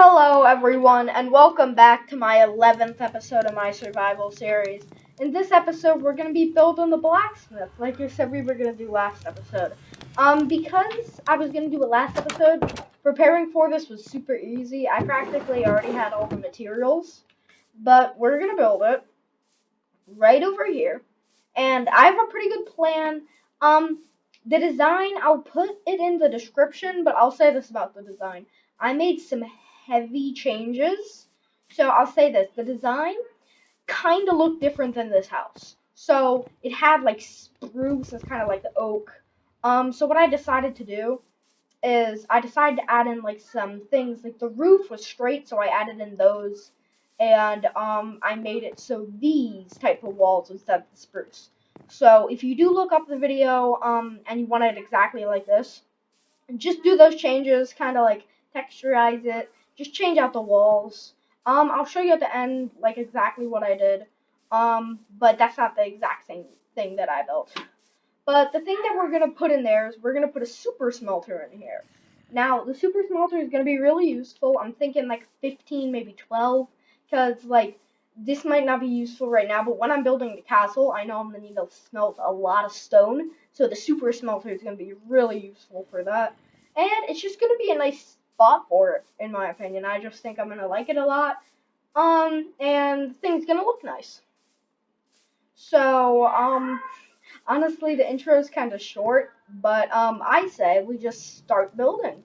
Hello, everyone, and welcome back to my 11th episode of my survival series. In this episode, we're going to be building the blacksmith, like I said we were going to do last episode. Because I was going to do it last episode, preparing for this was super easy. I practically already had all the materials, but we're going to build it right over here. And I have a pretty good plan. The design, I'll put it in the description, but I'll say this about the design. I made some heavy changes. So I'll say this, the design kind of looked different than this house. So it had like spruce as kind of like the oak. So what I decided to do is I decided to add in like some things, like the roof was straight, so I added in those. And I made it so these type of walls instead of the spruce. So if you do look up the video and you want it exactly like this, just do those changes, kind of like texturize it, just change out the walls. I'll show you at the end like exactly what I did. But that's not the exact same thing that I built. But the thing that we're gonna put in there is we're gonna put a super smelter in here. Now the super smelter is gonna be really useful. I'm thinking like 15, maybe 12, because like this might not be useful right now, but when I'm building the castle, I know I'm gonna need to smelt a lot of stone. So the super smelter is gonna be really useful for that. And it's just gonna be a nice spot for it, in my opinion. I just think I'm gonna like it a lot. And the thing's gonna look nice. So, honestly, the intro is kind of short, but I say we just start building.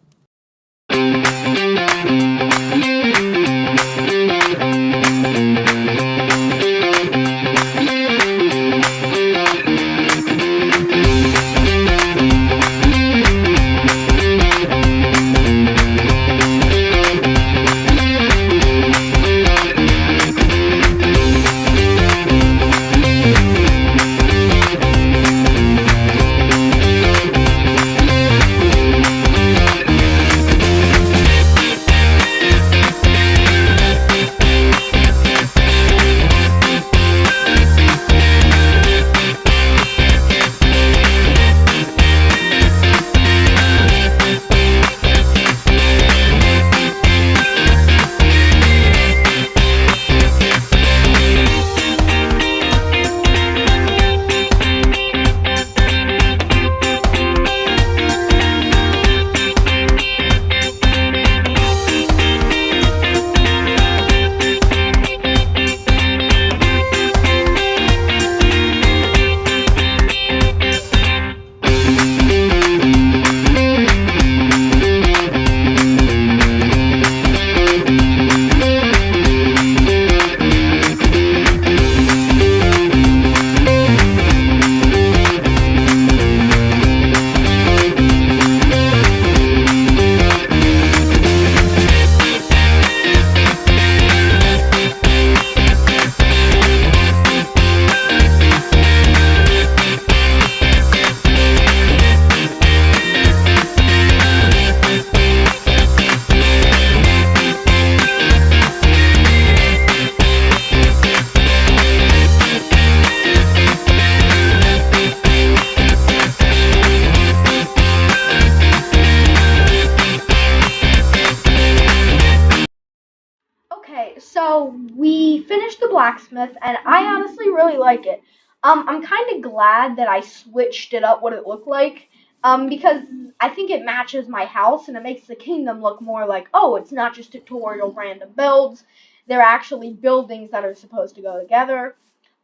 Okay, so we finished the blacksmith, and I honestly really like it. I'm kind of glad that I switched it up what it looked like, because I think it matches my house, and it makes the kingdom look more like, oh, it's not just tutorial random builds. They're actually buildings that are supposed to go together.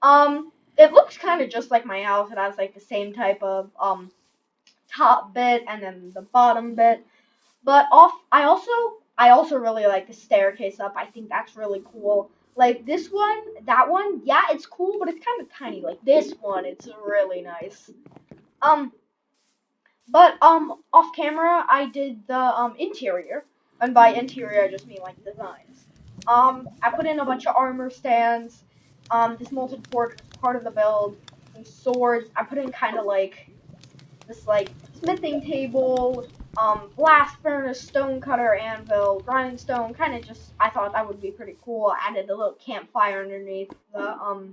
It looks kind of just like my house. It has like the same type of top bit and then the bottom bit. But I also really like the staircase up. I think that's really cool. Like this one, that one, yeah, it's cool, but it's kind of tiny. Like this one, it's really nice. Um, but off camera, I did the interior, and by interior, I just mean like designs. I put in a bunch of armor stands. This molten forge was part of the build. Some swords. I put in kind of like this like smithing table, blast furnace, stone cutter, anvil, grindstone, kind of just, I thought that would be pretty cool. I added a little campfire underneath the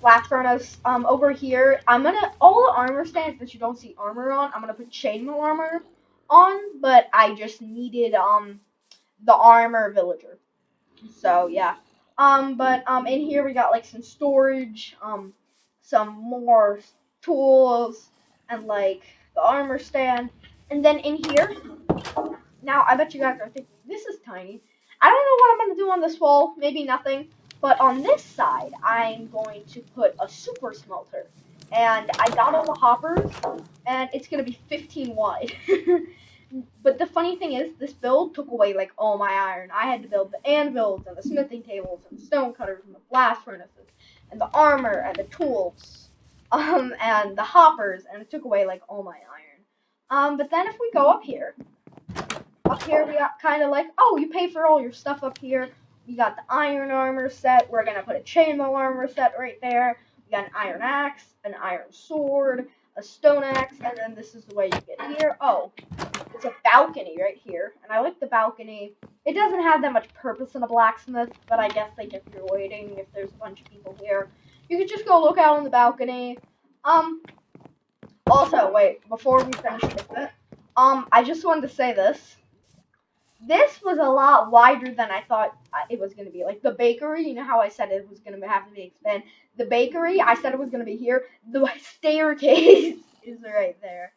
blast furnace. Over here, all the armor stands that you don't see armor on, I'm gonna put chainmail armor on, but I just needed the armor villager. So yeah. But in here we got like some storage, some more tools, and like the armor stand. And then in here, now I bet you guys are thinking this is tiny. I don't know what I'm gonna do on this wall. Maybe nothing. But on this side, I'm going to put a super smelter, and I got all the hoppers, and it's gonna be 15 wide. But the funny thing is, this build took away like all my iron. I had to build the anvils and the smithing tables and the stone cutters and the blast furnaces and the armor and the tools, and the hoppers, and it took away like all my iron. But then if we go up here we got kind of like, oh, you pay for all your stuff up here. We got the iron armor set. We're gonna put a chainmail armor set right there. We got an iron axe, an iron sword, a stone axe, and then this is the way you get here. Oh, it's a balcony right here, and I like the balcony. It doesn't have that much purpose in a blacksmith, but I guess like if you're waiting, if there's a bunch of people here, you could just go look out on the balcony. Also, wait, before we finish with it, I just wanted to say this. This was a lot wider than I thought it was going to be. Like the bakery, you know how I said it was going to have to be expanded? The bakery, I said it was going to be here. The staircase is right there.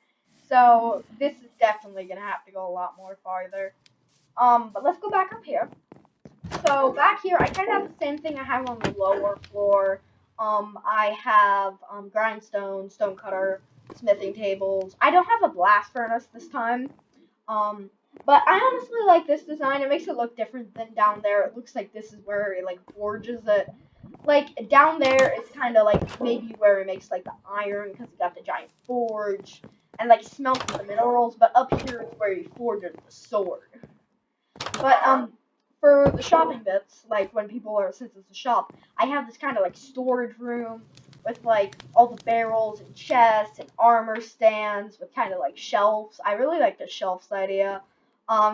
So this is definitely going to have to go a lot more farther. But let's go back up here. So back here, I kind of have the same thing I have on the lower floor. I have grindstone, stone cutter, smithing tables. I don't have a blast furnace this time. But I honestly like this design. It makes it look different than down there. It looks like this is where it like forges it. Like down there, it's kind of like maybe where it makes like the iron because it got the giant forge and like smelts the minerals. But up here is where he forges the sword. But for the shopping bits, like when people are, since it's a shop, I have this kind of like storage room with like all the barrels and chests and armor stands with kind of like shelves. I really like the shelves idea.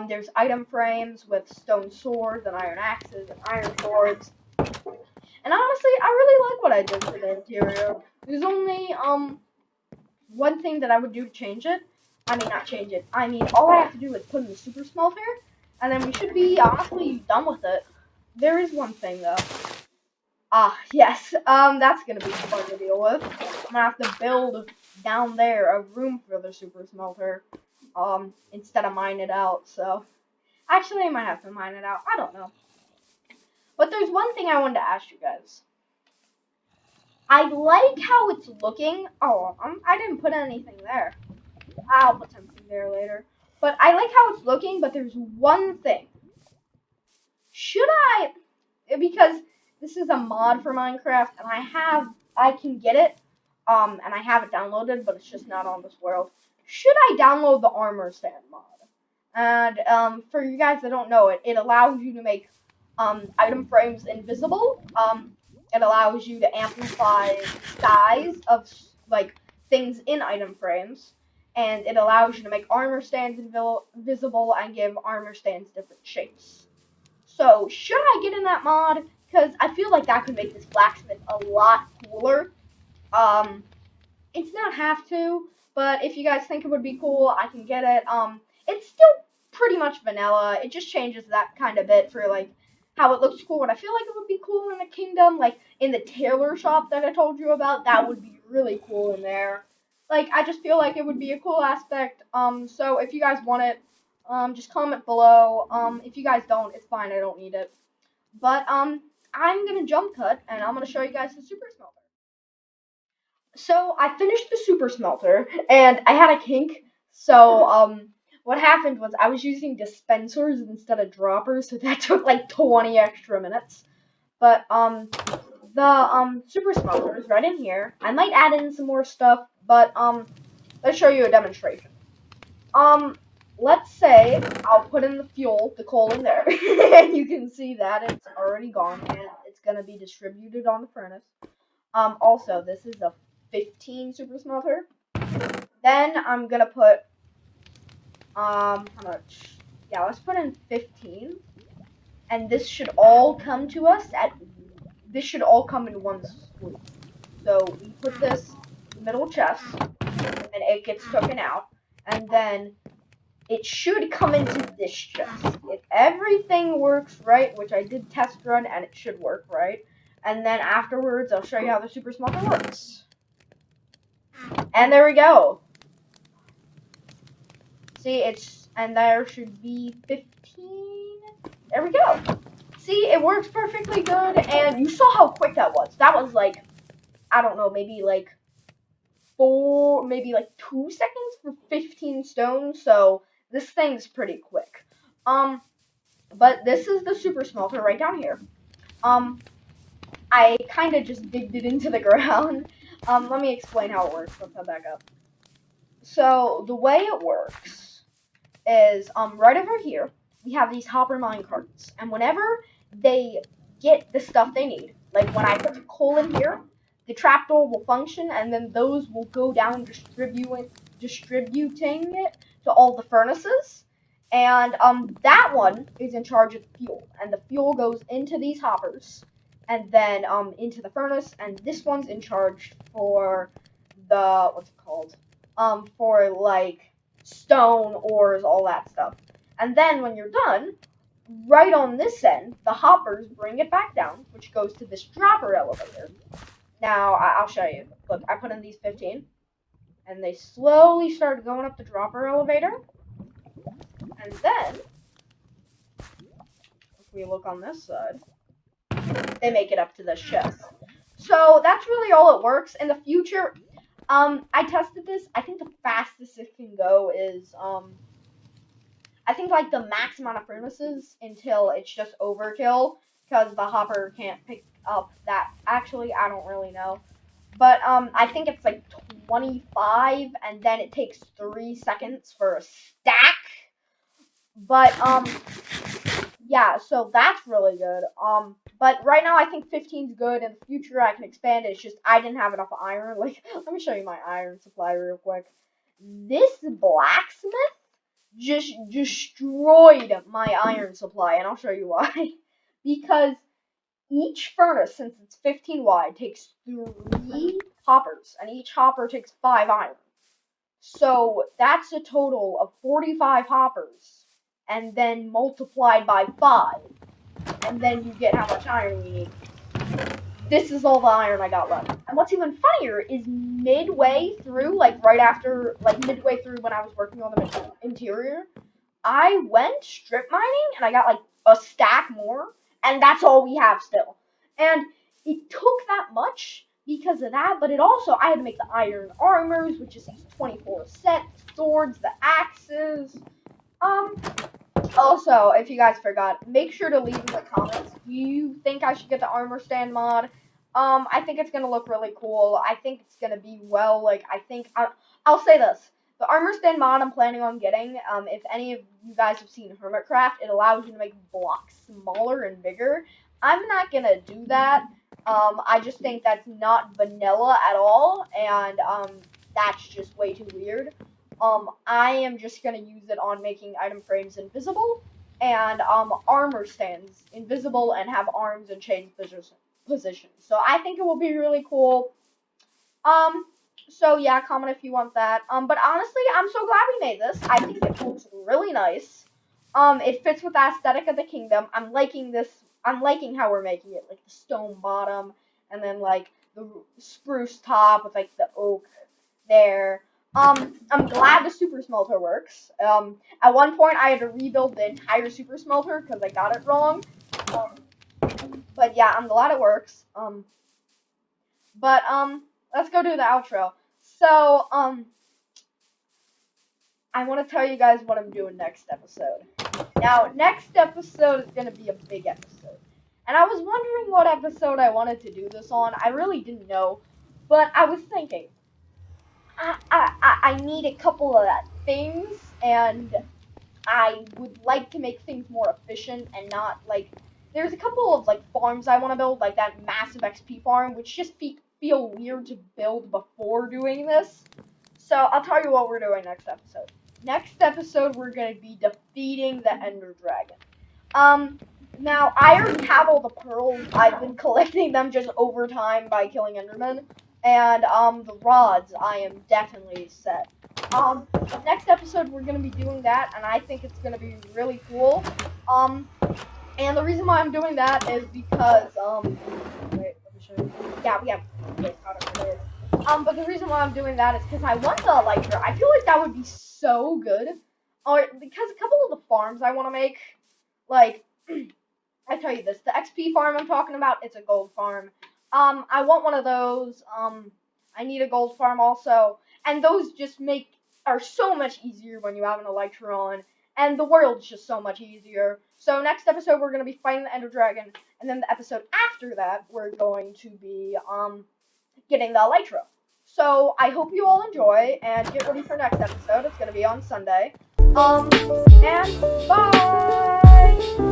There's item frames with stone swords and iron axes and iron swords. And honestly, I really like what I did for the interior. There's only one thing that I would do to change it. I mean, not change it. I mean, all I have to do is put in the super smelter, and then we should be honestly done with it. There is one thing though. Ah, yes. That's gonna be fun to deal with. I'm gonna have to build down there a room for the super smelter. Instead of mine it out. So, actually, I might have to mine it out. I don't know. But there's one thing I wanted to ask you guys. I like how it's looking. Oh, I didn't put anything there. I'll put something there later. But I like how it's looking, but there's one thing. Should I, because this is a mod for Minecraft, and I can get it, and I have it downloaded, but it's just not on this world. Should I download the armor stand mod? And, for you guys that don't know it, it allows you to make, item frames invisible. It allows you to amplify size of, like, things in item frames. And it allows you to make armor stands invisible and give armor stands different shapes. So, should I get in that mod? Because I feel like that could make this blacksmith a lot cooler. It's not have to, but if you guys think it would be cool, I can get it. It's still pretty much vanilla. It just changes that kind of bit for, like, how it looks cool. And I feel like it would be cool in the kingdom, like, in the tailor shop that I told you about. That would be really cool in there. Like, I just feel like it would be a cool aspect. So if you guys want it, just comment below. If you guys don't, it's fine. I don't need it. But, I'm gonna jump cut, and I'm gonna show you guys the super smelter. So I finished the super smelter, and I had a kink. So, what happened was I was using dispensers instead of droppers, so that took like 20 extra minutes. But, the, super smelter is right in here. I might add in some more stuff, but, let's show you a demonstration. Let's say I'll put in the fuel, the coal in there, and you can see that it's already gone, and it's gonna be distributed on the furnace. Also, this is a 15 super smelter. Then I'm gonna put, how much? Yeah, let's put in 15. And this should all come to us this should all come in one swoop. So we put this in the middle chest, and it gets taken out. And then it should come into this chest. If everything works right, which I did test run and it should work right, and then afterwards I'll show you how the super smelter works. And there we go. See, and there should be 15. There we go. See, it works perfectly good, and you saw how quick that was. That was like, I don't know, maybe like 2 seconds for 15 stones, so this thing's pretty quick. But this is the super smelter right down here. I kind of just digged it into the ground. Let me explain how it works. Let's head back up. So the way it works is right over here we have these hopper mine carts, and whenever they get the stuff they need, like when I put the coal in here, the trapdoor will function, and then those will go down distributing it to all the furnaces. And that one is in charge of the fuel, and the fuel goes into these hoppers, and then into the furnace. And this one's in charge for the what's it called? For like stone, ores, all that stuff. And then when you're done, right on this end, the hoppers bring it back down, which goes to this dropper elevator. Now, I'll show you. Look, I put in these 15, and they slowly start going up the dropper elevator. And then, if we look on this side, they make it up to this chest. So that's really all it works. In the future, I tested this. I think the fastest it can go is, I think like the max amount of furnaces until it's just overkill, because the hopper can't pick up that. Actually, I don't really know. But I think it's like 25, and then it takes 3 seconds for a stack. But yeah, so that's really good. But right now I think 15's good. In the future I can expand it. It's just I didn't have enough iron. Like, let me show you my iron supply real quick. This blacksmith just destroyed my iron supply, and I'll show you why. Because each furnace, since it's 15 wide, takes 3 hoppers, and each hopper takes 5 iron. So that's a total of 45 hoppers, and then multiplied by 5, and then you get how much iron you need. This is all the iron I got left. And what's even funnier is midway through, like midway through when I was working on the interior, I went strip mining, and I got like a stack more, and that's all we have still. And it took that much because of that, but it also, I had to make the iron armors, which is these 24 sets, swords, the axes. Also, if you guys forgot, make sure to leave in the comments, do you think I should get the armor stand mod? I think it's gonna look really cool. I think it's gonna be I'll say this. The armor stand mod I'm planning on getting, if any of you guys have seen Hermitcraft, it allows you to make blocks smaller and bigger. I'm not gonna do that. I just think that's not vanilla at all, and that's just way too weird. I am just gonna use it on making item frames invisible, and armor stands invisible and have arms and change position. So I think it will be really cool. So yeah, comment if you want that. But honestly, I'm so glad we made this. I think it looks really nice. It fits with the aesthetic of the kingdom. I'm liking this. I'm liking how we're making it, like the stone bottom, and then like the spruce top with like the oak there. I'm glad the super smelter works. At one point I had to rebuild the entire super smelter because I got it wrong. But yeah, I'm glad it works. Let's go do the outro. So, I want to tell you guys what I'm doing next episode. Now, next episode is going to be a big episode. And I was wondering what episode I wanted to do this on. I really didn't know. But I was thinking, I need a couple of things, and I would like to make things more efficient and not, like, there's a couple of, like, farms I want to build, like that massive XP farm, which just feel weird to build before doing this. So, I'll tell you what we're doing next episode. Next episode, we're going to be defeating the Ender Dragon. Now, I already have all the pearls. I've been collecting them just over time by killing Endermen. And, the rods, I am definitely set. Next episode we're gonna be doing that, and I think it's gonna be really cool. And the reason why I'm doing that is because wait, let me show you. Yeah, we have powder for this. But the reason why I'm doing that is because I want the elytra. I feel like that would be so good. Or because a couple of the farms I want to make, like I tell you this, the XP farm I'm talking about, it's a gold farm. I want one of those. I need a gold farm also, and those just are so much easier when you have an elytra on, and the world's just so much easier. So next episode we're gonna be fighting the Ender Dragon, and then the episode after that we're going to be getting the elytra. So I hope you all enjoy, and get ready for next episode. It's gonna be on Sunday. And bye.